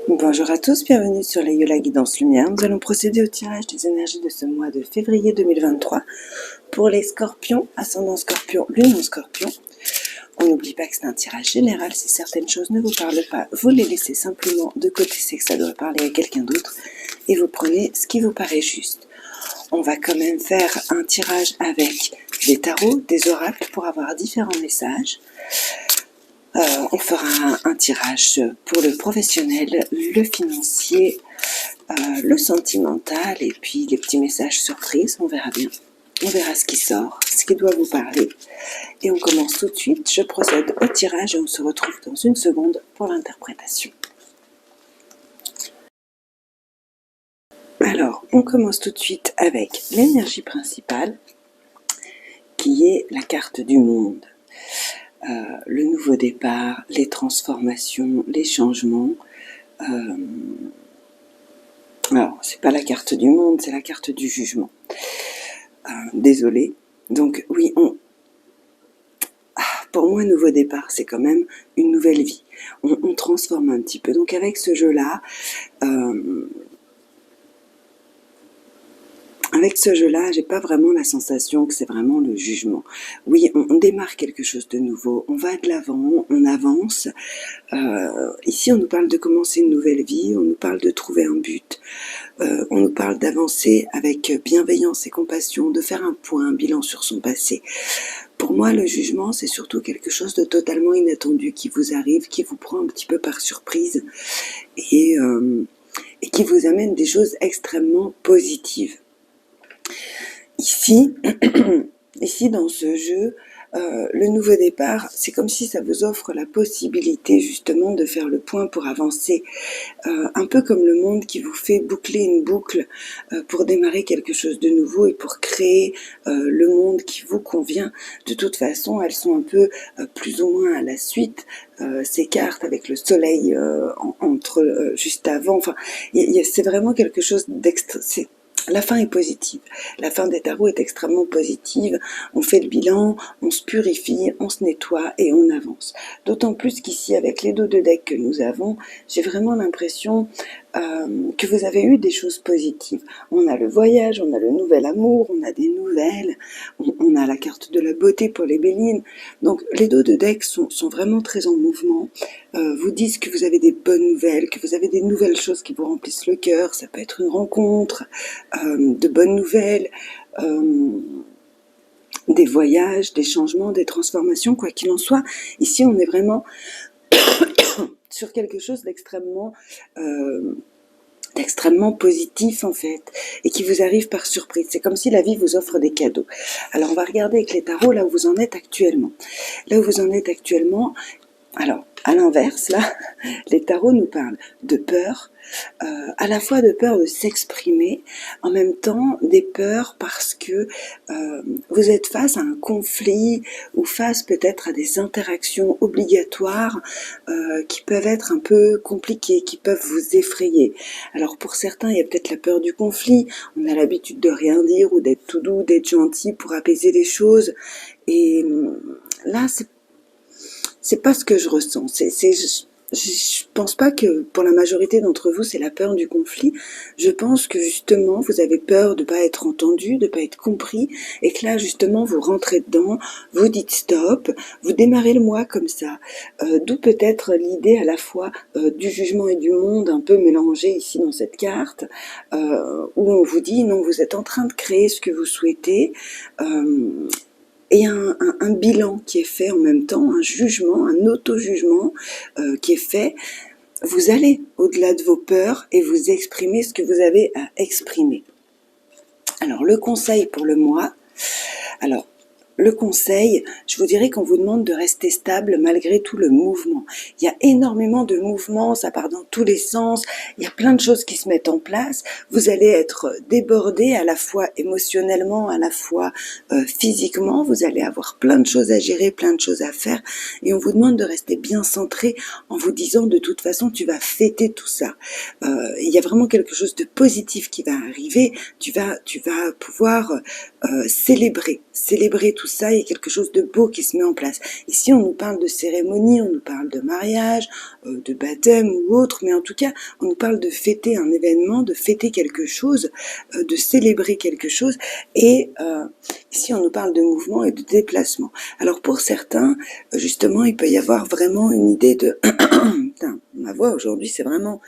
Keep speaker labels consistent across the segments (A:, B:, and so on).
A: Bonjour à tous, bienvenue sur les Yola Guidance Lumière. Nous allons procéder au tirage des énergies de ce mois de février 2023 pour les scorpions, ascendant scorpion, lune en scorpion. On n'oublie pas que c'est un tirage général, si certaines choses ne vous parlent pas, vous les laissez simplement de côté, c'est que ça doit parler à quelqu'un d'autre, et vous prenez ce qui vous paraît juste. On va quand même faire un tirage avec des tarots, des oracles pour avoir différents messages. On fera un tirage pour le professionnel, le financier, le sentimental et puis les petits messages surprises, on verra bien. On verra ce qui sort, ce qui doit vous parler. Et on commence tout de suite. Je procède au tirage et on se retrouve dans une seconde pour l'interprétation. Alors, on commence tout de suite avec l'énergie principale qui est la carte du monde. Le nouveau départ, les transformations, les changements. Alors, c'est pas la carte du monde, c'est la carte du jugement. Désolée. Donc, oui, pour moi, nouveau départ, c'est quand même une nouvelle vie. On transforme un petit peu. Donc, avec ce jeu-là, j'ai pas vraiment la sensation que c'est vraiment le jugement. Oui, on démarre quelque chose de nouveau, on va de l'avant, on avance. Ici, on nous parle de commencer une nouvelle vie, on nous parle de trouver un but, on nous parle d'avancer avec bienveillance et compassion, de faire un point, un bilan sur son passé. Pour moi, le jugement, c'est surtout quelque chose de totalement inattendu qui vous arrive, qui vous prend un petit peu par surprise et qui vous amène des choses extrêmement positives. Ici, dans ce jeu, le nouveau départ, c'est comme si ça vous offre la possibilité justement de faire le point pour avancer, un peu comme le monde qui vous fait boucler une boucle pour démarrer quelque chose de nouveau et pour créer le monde qui vous convient. De toute façon, elles sont un peu plus ou moins à la suite, ces cartes avec le soleil juste avant. Enfin, c'est vraiment quelque chose d'extra. La fin est positive. La fin des tarots est extrêmement positive. On fait le bilan, on se purifie, on se nettoie et on avance. D'autant plus qu'ici, avec les dos de deck que nous avons, j'ai vraiment l'impression que vous avez eu des choses positives. On a le voyage, on a le nouvel amour, on a des nouvelles, on a la carte de la beauté pour les Bélines. Donc les dos de deck sont vraiment très en mouvement. Vous disent que vous avez des bonnes nouvelles, que vous avez des nouvelles choses qui vous remplissent le cœur. Ça peut être une rencontre, de bonnes nouvelles, des voyages, des changements, des transformations, quoi qu'il en soit. Ici, on est vraiment sur quelque chose d'extrêmement positif en fait, et qui vous arrive par surprise. C'est comme si la vie vous offre des cadeaux. Alors on va regarder avec les tarots là où vous en êtes actuellement. Là où vous en êtes actuellement, alors à l'inverse là, les tarots nous parlent de peur, à la fois de peur de s'exprimer, en même temps des peurs parce que vous êtes face à un conflit ou face peut-être à des interactions obligatoires qui peuvent être un peu compliquées, qui peuvent vous effrayer. Alors pour certains, il y a peut-être la peur du conflit, on a l'habitude de rien dire ou d'être tout doux, d'être gentil pour apaiser les choses, et là c'est pas ce que je ressens. Je pense pas que pour la majorité d'entre vous, c'est la peur du conflit. Je pense que justement, vous avez peur de pas être entendu, de pas être compris, et que là, justement, vous rentrez dedans, vous dites stop, vous démarrez le mois comme ça. D'où peut-être l'idée à la fois du jugement et du monde un peu mélangé ici dans cette carte, où on vous dit non, vous êtes en train de créer ce que vous souhaitez, et un bilan qui est fait en même temps, un jugement, un auto-jugement qui est fait. Vous allez au-delà de vos peurs et vous exprimez ce que vous avez à exprimer. Alors, le conseil pour le mois, le conseil, je vous dirais qu'on vous demande de rester stable malgré tout le mouvement. Il y a énormément de mouvements, ça part dans tous les sens, il y a plein de choses qui se mettent en place. Vous allez être débordé à la fois émotionnellement, à la fois physiquement. Vous allez avoir plein de choses à gérer, plein de choses à faire. Et on vous demande de rester bien centré en vous disant de toute façon, tu vas fêter tout ça. Il y a vraiment quelque chose de positif qui va arriver. Tu vas pouvoir célébrer tout tout ça, il y a quelque chose de beau qui se met en place. Ici, on nous parle de cérémonie, on nous parle de mariage, de baptême ou autre, mais en tout cas, on nous parle de fêter un événement, de fêter quelque chose, de célébrer quelque chose, et ici, on nous parle de mouvement et de déplacement. Alors, pour certains, justement, il peut y avoir vraiment une idée de... Putain, ma voix aujourd'hui, c'est vraiment...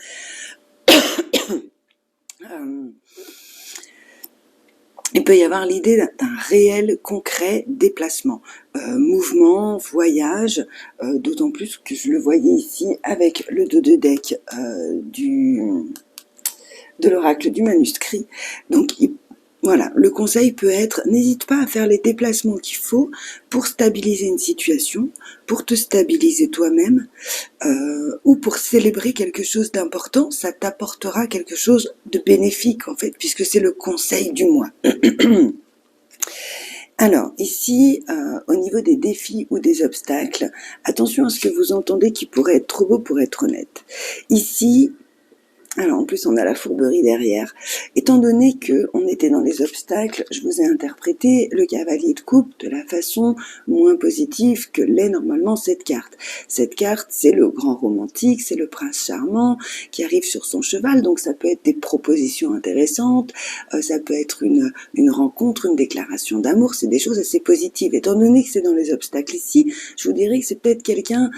A: il peut y avoir l'idée d'un réel, concret déplacement, mouvement, voyage, d'autant plus que je le voyais ici avec le dos de deck de l'oracle du manuscrit. Donc voilà, le conseil peut être, n'hésite pas à faire les déplacements qu'il faut pour stabiliser une situation, pour te stabiliser toi-même, ou pour célébrer quelque chose d'important. Ça t'apportera quelque chose de bénéfique en fait, puisque c'est le conseil du mois. Alors, ici, au niveau des défis ou des obstacles, attention à ce que vous entendez qui pourrait être trop beau pour être honnête. Ici, alors en plus on a la fourberie derrière. Étant donné que on était dans les obstacles, je vous ai interprété le cavalier de coupe de la façon moins positive que l'est normalement cette carte. Cette carte, c'est le grand romantique, c'est le prince charmant qui arrive sur son cheval, donc ça peut être des propositions intéressantes, ça peut être une rencontre, une déclaration d'amour, c'est des choses assez positives. Étant donné que c'est dans les obstacles ici, je vous dirais que c'est peut-être quelqu'un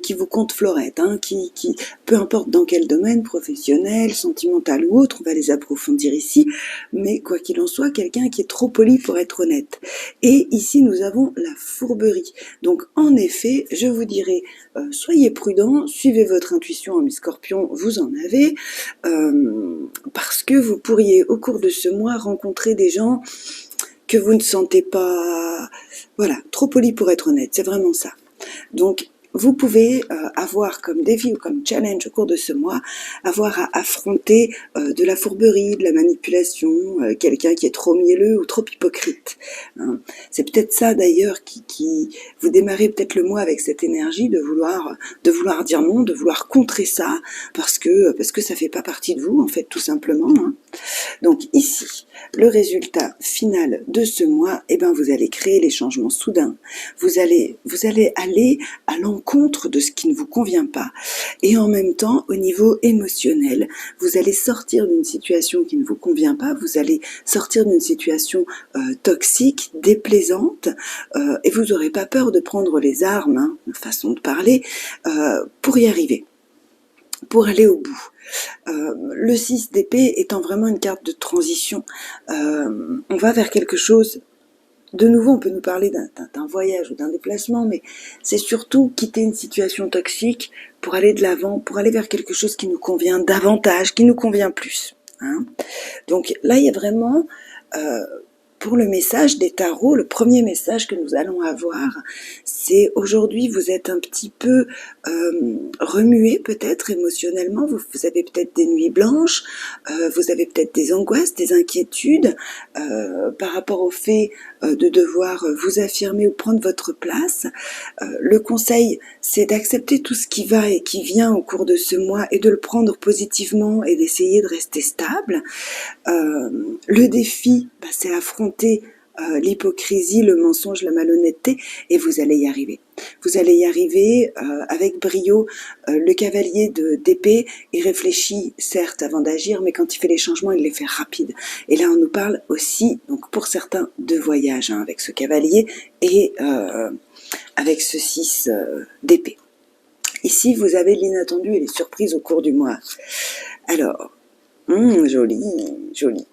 A: qui vous compte florette, hein, qui peu importe dans quel domaine, professionnel, sentimental ou autre, on va les approfondir ici, mais quoi qu'il en soit, quelqu'un qui est trop poli pour être honnête. Et ici, nous avons la fourberie. Donc, en effet, je vous dirais, soyez prudents, suivez votre intuition, mes scorpions, vous en avez, parce que vous pourriez, au cours de ce mois, rencontrer des gens que vous ne sentez pas, voilà, trop polis pour être honnête, c'est vraiment ça. Donc, vous pouvez avoir comme défi ou comme challenge au cours de ce mois, avoir à affronter de la fourberie, de la manipulation, quelqu'un qui est trop mielleux ou trop hypocrite. Hein. C'est peut-être ça d'ailleurs qui vous démarrez peut-être le mois avec cette énergie de vouloir dire non, de vouloir contrer ça, parce que ça fait pas partie de vous en fait tout simplement. Hein. Donc ici, le résultat final de ce mois, eh ben vous allez créer les changements soudains. Vous allez aller à l'encontre de ce qui ne vous convient pas. Et en même temps, au niveau émotionnel, vous allez sortir d'une situation qui ne vous convient pas, vous allez sortir d'une situation toxique, déplaisante, et vous n'aurez pas peur de prendre les armes, hein, façon de parler, pour y arriver, pour aller au bout. Le 6 d'épée étant vraiment une carte de transition, on va vers quelque chose. De nouveau, on peut nous parler d'un voyage ou d'un déplacement, mais c'est surtout quitter une situation toxique pour aller de l'avant, pour aller vers quelque chose qui nous convient davantage, qui nous convient plus. Hein. Donc là, il y a vraiment, pour le message des tarots, le premier message que nous allons avoir, c'est aujourd'hui vous êtes un petit peu remué peut-être émotionnellement, vous avez peut-être des nuits blanches, vous avez peut-être des angoisses, des inquiétudes par rapport au fait de devoir vous affirmer ou prendre votre place. Le conseil, c'est d'accepter tout ce qui va et qui vient au cours de ce mois et de le prendre positivement et d'essayer de rester stable. Le défi, c'est affronter l'hypocrisie, le mensonge, la malhonnêteté, et vous allez y arriver. Vous allez y arriver avec brio. Le cavalier d'épée, il réfléchit certes avant d'agir, mais quand il fait les changements, il les fait rapides. Et là, on nous parle aussi, donc pour certains, de voyage hein, avec ce cavalier et avec ce 6 d'épée. Ici, vous avez l'inattendu et les surprises au cours du mois. Alors, joli, joli.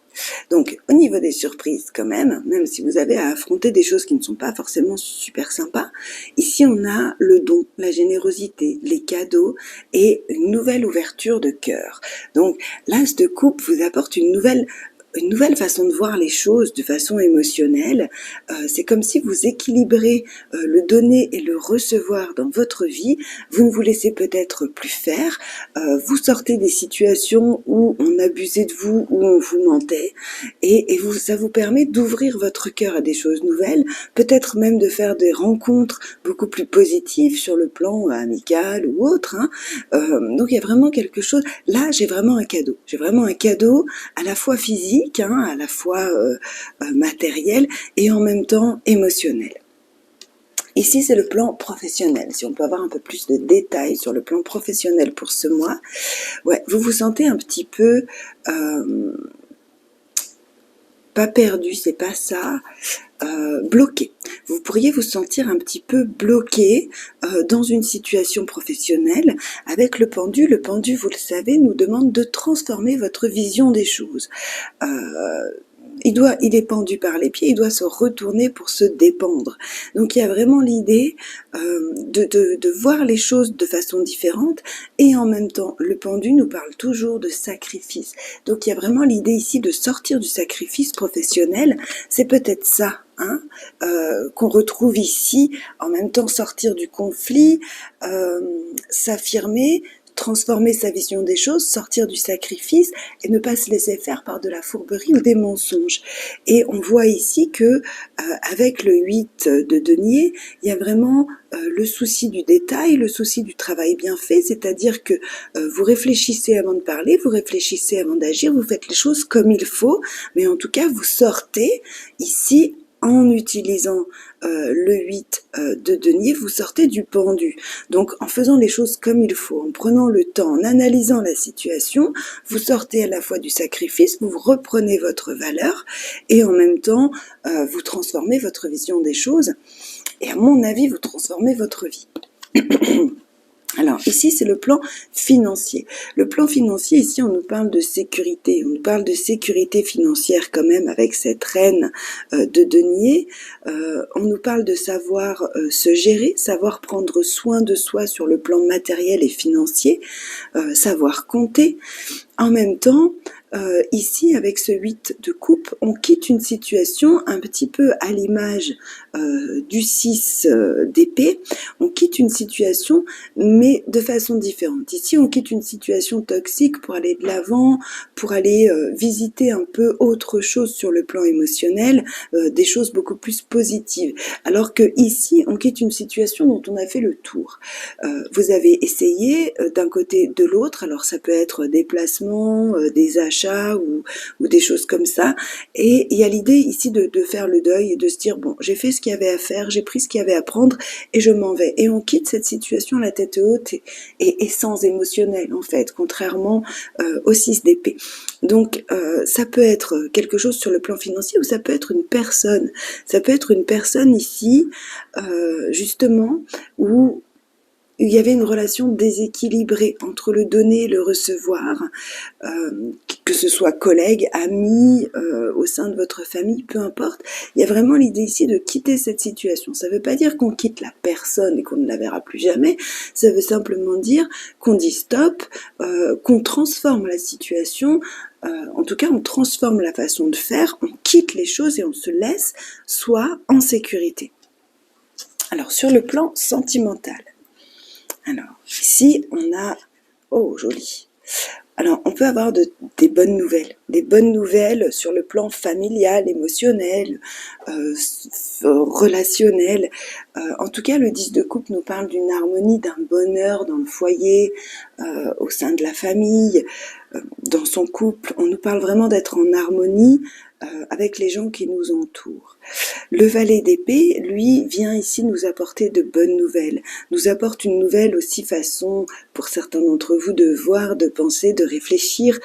A: Donc, au niveau des surprises quand même si vous avez à affronter des choses qui ne sont pas forcément super sympas, ici on a le don, la générosité, les cadeaux et une nouvelle ouverture de cœur. Donc, l'as de coupe vous apporte une nouvelle façon de voir les choses de façon émotionnelle. C'est comme si vous équilibrez le donner et le recevoir dans votre vie. Vous ne vous laissez peut-être plus faire. Vous sortez des situations où on abusait de vous, où on vous mentait. Et ça vous permet d'ouvrir votre cœur à des choses nouvelles, peut-être même de faire des rencontres beaucoup plus positives sur le plan amical ou autre. Hein. Donc il y a vraiment quelque chose. Là, j'ai vraiment un cadeau. J'ai vraiment un cadeau à la fois physique, physique, hein, à la fois matériel et en même temps émotionnel. Ici, c'est le plan professionnel. Si on peut avoir un peu plus de détails sur le plan professionnel pour ce mois, ouais, vous vous sentez un petit peu pas perdu, c'est pas ça, bloqué. Vous pourriez vous sentir un petit peu bloqué dans une situation professionnelle avec le pendu. Le pendu, vous le savez, nous demande de transformer votre vision des choses. Il est pendu par les pieds, il doit se retourner pour se dépendre. Donc il y a vraiment l'idée de voir les choses de façon différente, et en même temps, le pendu nous parle toujours de sacrifice. Donc il y a vraiment l'idée ici de sortir du sacrifice professionnel. C'est peut-être ça, hein, qu'on retrouve ici. En même temps, sortir du conflit, s'affirmer, transformer sa vision des choses, sortir du sacrifice et ne pas se laisser faire par de la fourberie ou des mensonges. Et on voit ici que avec le 8 de denier, il y a vraiment le souci du détail, le souci du travail bien fait, c'est-à-dire que vous réfléchissez avant de parler, vous réfléchissez avant d'agir, vous faites les choses comme il faut, mais en tout cas vous sortez ici en utilisant le 8 de denier, vous sortez du pendu. Donc en faisant les choses comme il faut, en prenant le temps, en analysant la situation, vous sortez à la fois du sacrifice, vous reprenez votre valeur et en même temps vous transformez votre vision des choses et à mon avis vous transformez votre vie. Alors ici c'est le plan financier. Le plan financier, ici on nous parle de sécurité, on nous parle de sécurité financière quand même avec cette reine de denier. On nous parle de savoir se gérer, savoir prendre soin de soi sur le plan matériel et financier, savoir compter. En même temps, ici, avec ce 8 de coupe, on quitte une situation un petit peu à l'image du 6 d'épée. On quitte une situation, mais de façon différente. Ici, on quitte une situation toxique pour aller de l'avant, pour aller visiter un peu autre chose sur le plan émotionnel, des choses beaucoup plus positives. Alors que ici, on quitte une situation dont on a fait le tour. Vous avez essayé d'un côté de l'autre, alors ça peut être des placements, des achats, ou des choses comme ça, et il y a l'idée ici de faire le deuil et de se dire bon, j'ai fait ce qu'il y avait à faire, j'ai pris ce qu'il y avait à prendre et je m'en vais, et on quitte cette situation la tête haute et sans émotionnel en fait, contrairement au 6 d'épée. Donc ça peut être quelque chose sur le plan financier, ou ça peut être une personne ici justement où il y avait une relation déséquilibrée entre le donner et le recevoir, que ce soit collègue, ami, au sein de votre famille, peu importe. Il y a vraiment l'idée ici de quitter cette situation. Ça ne veut pas dire qu'on quitte la personne et qu'on ne la verra plus jamais, ça veut simplement dire qu'on dit stop, qu'on transforme la situation, en tout cas on transforme la façon de faire, on quitte les choses et on se laisse soit en sécurité. Alors sur le plan sentimental, alors, ici, on a... Oh, joli. Alors, on peut avoir des bonnes nouvelles sur le plan familial, émotionnel, relationnel. En tout cas, le 10 de coupe nous parle d'une harmonie, d'un bonheur dans le foyer, au sein de la famille, dans son couple. On nous parle vraiment d'être en harmonie avec les gens qui nous entourent. Le valet d'épée, lui, vient ici nous apporter de bonnes nouvelles, nous apporte une nouvelle aussi façon, pour certains d'entre vous, de voir, de penser, de réfléchir.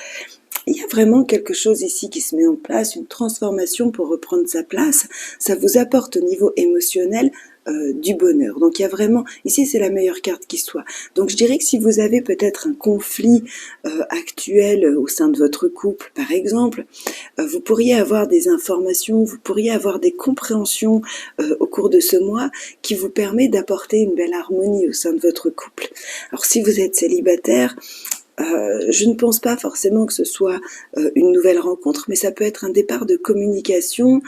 A: Il y a vraiment quelque chose ici qui se met en place, une transformation pour reprendre sa place. Ça vous apporte au niveau émotionnel du bonheur. Donc il y a vraiment, ici c'est la meilleure carte qui soit. Donc je dirais que si vous avez peut-être un conflit actuel au sein de votre couple, par exemple, vous pourriez avoir des informations, vous pourriez avoir des compréhensions au cours de ce mois qui vous permet d'apporter une belle harmonie au sein de votre couple. Alors si vous êtes célibataire, je ne pense pas forcément que ce soit une nouvelle rencontre, mais ça peut être un départ de communication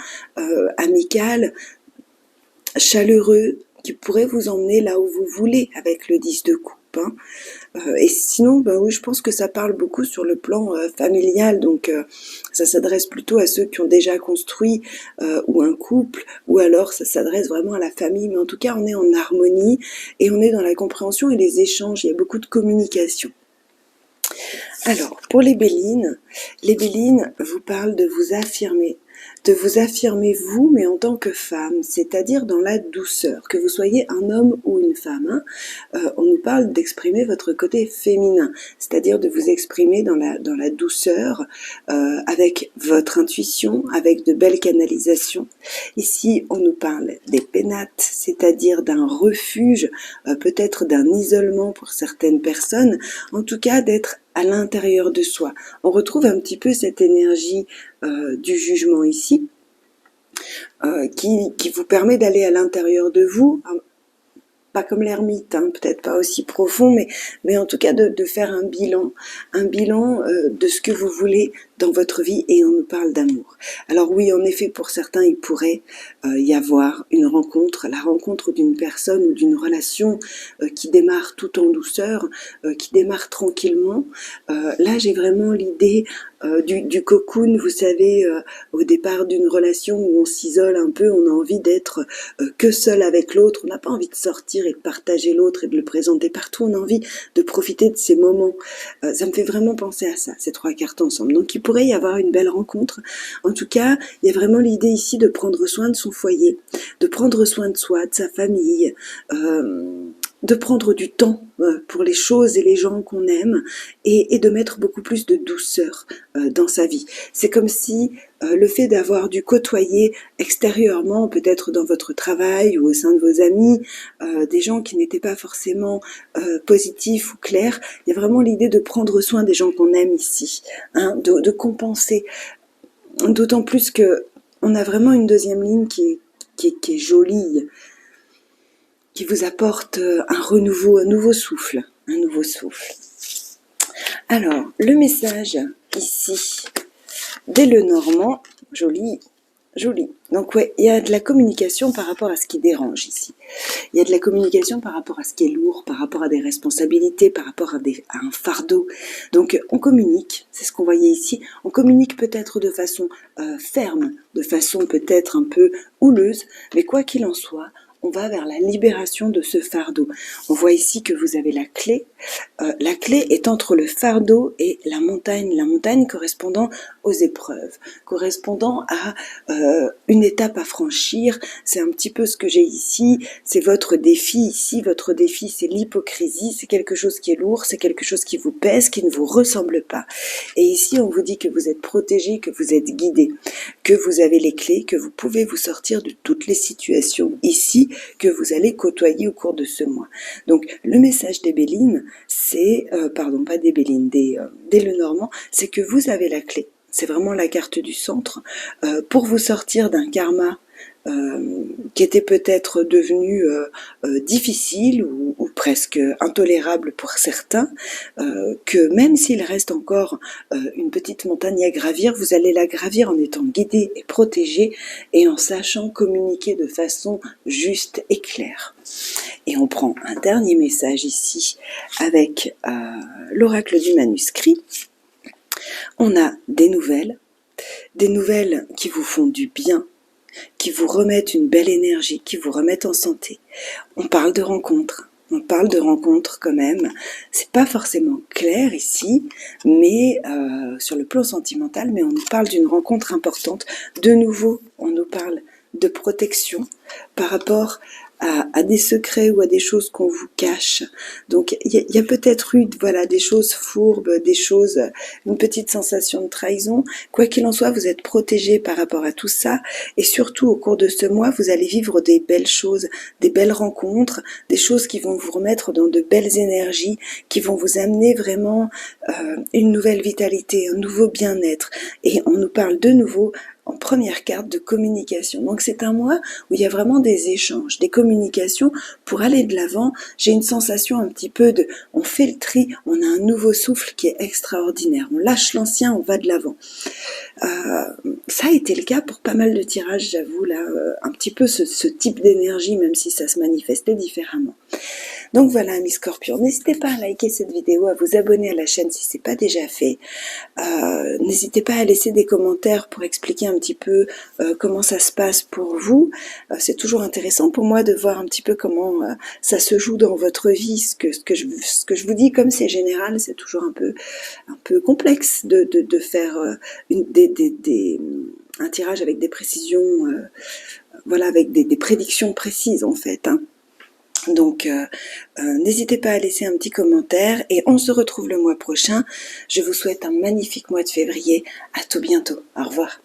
A: amicale, chaleureux, qui pourrait vous emmener là où vous voulez avec le 10 de coupe. Hein. Et sinon, ben oui, je pense que ça parle beaucoup sur le plan familial, donc ça s'adresse plutôt à ceux qui ont déjà construit ou un couple, ou alors ça s'adresse vraiment à la famille, mais en tout cas on est en harmonie et on est dans la compréhension et les échanges, il y a beaucoup de communication. Alors, pour les Bélines vous parlent de vous affirmer vous, mais en tant que femme, c'est-à-dire dans la douceur, que vous soyez un homme ou une femme. Hein. On nous parle d'exprimer votre côté féminin, c'est-à-dire de vous exprimer dans la douceur, avec votre intuition, avec de belles canalisations. Ici, on nous parle des pénates, c'est-à-dire d'un refuge, peut-être d'un isolement pour certaines personnes, en tout cas d'être à l'intérieur de soi. On retrouve un petit peu cette énergie du jugement ici, qui vous permet d'aller à l'intérieur de vous, pas comme l'ermite, hein, peut-être pas aussi profond, mais en tout cas de faire un bilan de ce que vous voulez dans votre vie, et on nous parle d'amour. Alors oui, en effet, pour certains, il pourrait y avoir une rencontre, la rencontre d'une personne ou d'une relation qui démarre tout en douceur, qui démarre tranquillement. Là, j'ai vraiment l'idée du cocoon, vous savez, au départ d'une relation où on s'isole un peu, on a envie d'être que seul avec l'autre, on n'a pas envie de sortir et de partager l'autre et de le présenter partout, on a envie de profiter de ces moments. Ça me fait vraiment penser à ça, ces trois cartes ensemble. Donc il pourrait y avoir une belle rencontre. En tout cas, il y a vraiment l'idée ici de prendre soin de son foyer, de prendre soin de soi, de sa famille, de prendre du temps pour les choses et les gens qu'on aime, et de mettre beaucoup plus de douceur dans sa vie. C'est comme si le fait d'avoir dû côtoyer extérieurement, peut-être dans votre travail ou au sein de vos amis, des gens qui n'étaient pas forcément positifs ou clairs, il y a vraiment l'idée de prendre soin des gens qu'on aime ici, hein, de compenser. D'autant plus que on a vraiment une deuxième ligne qui est jolie, qui vous apporte un renouveau, un nouveau souffle. Alors, le message ici, dès le Normand, joli. Donc ouais, il y a de la communication par rapport à ce qui dérange ici. Il y a de la communication par rapport à ce qui est lourd, par rapport à des responsabilités, par rapport à un fardeau. Donc on communique, c'est ce qu'on voyait ici. On communique peut-être de façon ferme, de façon peut-être un peu houleuse, mais quoi qu'il en soit, on va vers la libération de ce fardeau. On voit ici que vous avez la clé. La clé est entre le fardeau et la montagne correspondant aux épreuves, correspondant à une étape à franchir. C'est un petit peu ce que j'ai ici, c'est votre défi ici. Votre défi, c'est l'hypocrisie, c'est quelque chose qui est lourd, c'est quelque chose qui vous pèse, qui ne vous ressemble pas. Et ici, on vous dit que vous êtes protégé, que vous êtes guidé, que vous avez les clés, que vous pouvez vous sortir de toutes les situations ici que vous allez côtoyer au cours de ce mois. Donc le message des Bélines, c'est, pas des Bélines, des Lenormand, c'est que vous avez la clé. C'est vraiment la carte du centre pour vous sortir d'un karma qui était peut-être devenu difficile ou presque intolérable pour certains, que même s'il reste encore une petite montagne à gravir, vous allez la gravir en étant guidé et protégé et en sachant communiquer de façon juste et claire. Et on prend un dernier message ici avec l'oracle du manuscrit. On a des nouvelles qui vous font du bien, qui vous remettent une belle énergie, qui vous remettent en santé. On parle de rencontres quand même. C'est pas forcément clair ici, mais sur le plan sentimental, mais on nous parle d'une rencontre importante. De nouveau, on nous parle de protection par rapport à des secrets ou à des choses qu'on vous cache. Donc il y a peut-être eu des choses fourbes, des choses, une petite sensation de trahison. Quoi qu'il en soit, vous êtes protégé par rapport à tout ça, et surtout au cours de ce mois, vous allez vivre des belles choses, des belles rencontres, des choses qui vont vous remettre dans de belles énergies, qui vont vous amener vraiment une nouvelle vitalité, un nouveau bien-être. Et on nous parle de nouveau en première carte de communication. Donc c'est un mois où il y a vraiment des échanges, des communications pour aller de l'avant. J'ai une sensation un petit peu de, on fait le tri, on a un nouveau souffle qui est extraordinaire. On lâche l'ancien, on va de l'avant. Ça a été le cas pour pas mal de tirages, j'avoue, là, un petit peu ce type d'énergie, même si ça se manifestait différemment. Donc voilà, mes scorpions, n'hésitez pas à liker cette vidéo, à vous abonner à la chaîne si ce n'est pas déjà fait. N'hésitez pas à laisser des commentaires pour expliquer un petit peu comment ça se passe pour vous. C'est toujours intéressant pour moi de voir un petit peu comment ça se joue dans votre vie. Ce que je vous dis, comme c'est général, c'est toujours un peu complexe de faire un tirage avec des précisions, voilà, avec des prédictions précises en fait, hein. Donc, n'hésitez pas à laisser un petit commentaire et on se retrouve le mois prochain. Je vous souhaite un magnifique mois de février. À tout bientôt. Au revoir.